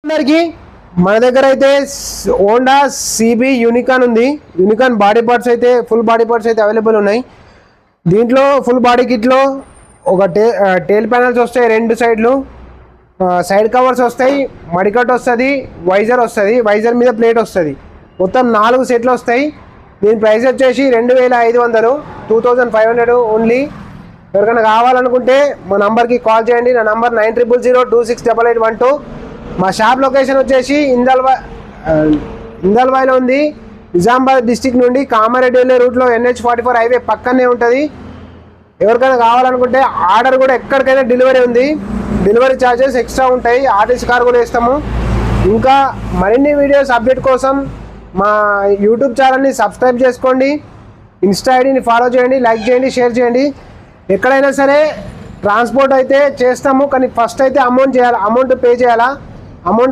అందరికి మన దగ్గర అయితే హోండా సిబి యూనికాన్ ఉంది. యూనికాన్ బాడీ పార్ట్స్ అయితే ఫుల్ బాడీ పార్ట్స్ అయితే అవైలబుల్ ఉన్నాయి. దీంట్లో ఫుల్ బాడీ కిట్లో ఒక టేల్ ప్యానల్స్ వస్తాయి, 2 సైడ్లు సైడ్ కవర్స్ వస్తాయి, మడికట్ వస్తుంది, వైజర్ వస్తుంది, వైజర్ మీద ప్లేట్ వస్తుంది. మొత్తం 4 సెట్లు వస్తాయి. దీని ప్రైస్ వచ్చేసి 2500, 2500 ఓన్లీ. ఎవరికైనా కావాలనుకుంటే మా నంబర్కి కాల్ చేయండి. నా నంబర్ 9000268812. మా షాప్ లొకేషన్ వచ్చేసి ఇందల్వాయిలో ఉంది. నిజామాబాద్ డిస్టిక్ నుండి కామారెడ్డి వెళ్ళే రూట్లో NH44 హైవే పక్కనే ఉంటుంది. ఎవరికైనా కావాలనుకుంటే ఆర్డర్ కూడా ఎక్కడికైనా డెలివరీ ఉంది. డెలివరీ ఛార్జెస్ ఎక్స్ట్రా ఉంటాయి. ఆర్టీసీ కార్ కూడా వేస్తాము. ఇంకా మరిన్ని వీడియోస్ అప్డేట్ కోసం మా యూట్యూబ్ ఛానల్ని సబ్స్క్రైబ్ చేసుకోండి. ఇన్స్టా ఐడిని ఫాలో చేయండి, లైక్ చేయండి, షేర్ చేయండి. ఎక్కడైనా సరే ట్రాన్స్పోర్ట్ అయితే చేస్తాము, కానీ ఫస్ట్ అయితే అమౌంట్ పే చేయాలా. అమౌంట్